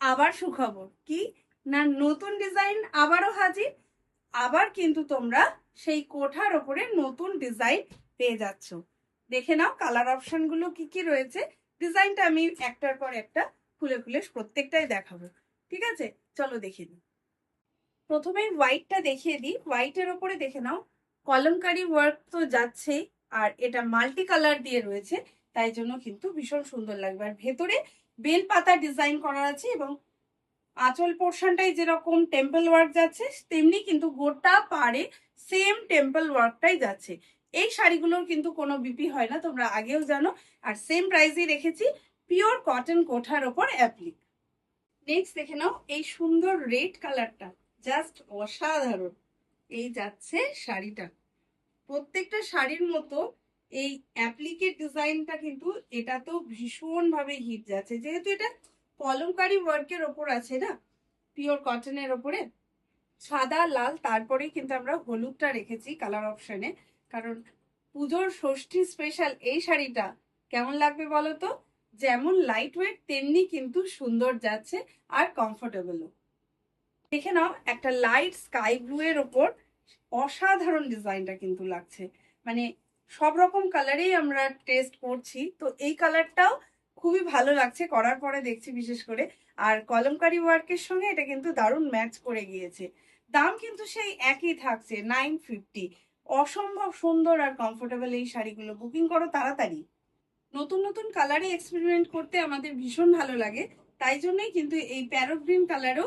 আবার সুখবর কি না, নতুন ডিজাইন আবারও হাজির। আবার কিন্তু তোমরা সেই কোঠার ওপরে নতুন ডিজাইন পেয়ে যাচ্ছ। দেখে নাও কালার অপশন গুলো কি কি রয়েছে। ডিজাইনটা আমি একটার পর একটা খুলে খুলে প্রত্যেকটাই দেখাবো। ঠিক আছে, চলো দেখে নিই। প্রথমে হোয়াইটটা দেখিয়ে দিই। হোয়াইটের ওপরে দেখে নাও কলমকারি ওয়ার্ক তো যাচ্ছেই, আর এটা মাল্টি কালার দিয়ে রয়েছে, তাই জন্য কিন্তু ভীষণ সুন্দর লাগবে। আর ভেতরে বেল পাতা ডিজাইন করা আছে, এবং আঁচল পোর্শনটাই যেরকম টেম্পল ওয়ার্ক যাচ্ছে, তেমনি কিন্তু গোটা পাড়ে সেম টেম্পল ওয়ার্কটাই যাচ্ছে। এই শাড়িগুলোর কিন্তু কোনো বিপি হয় না, তোমরা আগেও জানো। আর সেম প্রাইসই রেখেছি, পিওর কটন কোঠার ওপর অ্যাপ্লিক। নেক্সট দেখে নাও এই সুন্দর রেড কালারটা, জাস্ট অসাধারণ। এই যাচ্ছে শাড়িটা, প্রত্যেকটা শাড়ির মতো এই অ্যাপ্লিকের ডিজাইনটা কিন্তু এটা তো ভীষণ ভাবে হিট যাচ্ছে, যেহেতু এটা কলমকারি ওয়ার্কের ওপর আছে না, পিওর কটনের ওপরে সাদা লাল, তারপরে কিন্তু আমরা হলুদটা রেখেছি কালার অপশনে, কারণ পুজোর ষষ্ঠী স্পেশাল এই শাড়িটা কেমন লাগবে বলো তো? যেমন লাইট ওয়েট তেমনি কিন্তু সুন্দর যাচ্ছে আর কমফোর্টেবলও। দেখে নাও একটা লাইট স্কাই ব্লু এর ওপর অসাধারণ ডিজাইনটা কিন্তু লাগছে। মানে সব রকম কালারেই আমরা টেস্ট করছি, তো এই কালারটাও খুবই ভালো লাগছে করার পরে দেখছি বিশেষ করে। আর কলমকারি ওয়ার্কের সঙ্গে এটা কিন্তু দারুণ ম্যাচ করে গিয়েছে। দাম কিন্তু সেই একই থাকছে 950। অসম্ভব সুন্দর আর কমফোর্টেবল এই শাড়িগুলো, বুকিং করো তাড়াতাড়ি। নতুন নতুন কালারে এক্সপেরিমেন্ট করতে আমাদের ভীষণ ভালো লাগে, তাই জন্যই কিন্তু এই প্যারো গ্রিন কালারও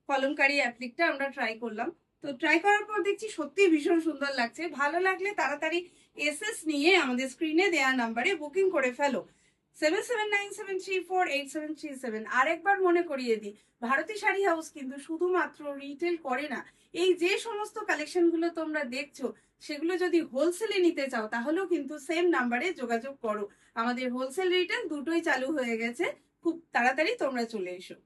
কলমকারি অ্যাপ্লিকটা আমরা ট্রাই করলাম। তো ট্রাই করার পর দেখছি সত্যি ভীষণ সুন্দর লাগছে। ভালো লাগলে তাড়াতাড়ি এসএস নিয়ে আমাদের স্ক্রিনে দেওয়া নাম্বারে বুকিং করে ফেলো, 7797348737। আর একবার মনে করিয়ে দিই, ভারতী শাড়ি হাউস কিন্তু শুধুমাত্র রিটেল করে না। এই যে সমস্ত কালেকশন গুলো তোমরা দেখছো, সেগুলো যদি হোলসেলে নিতে চাও তাহলেও কিন্তু সেম নাম্বারে যোগাযোগ করো। আমাদের হোলসেল রিটেল দুটোই চালু হয়ে গেছে, খুব তাড়াতাড়ি তোমরা চলে এসো।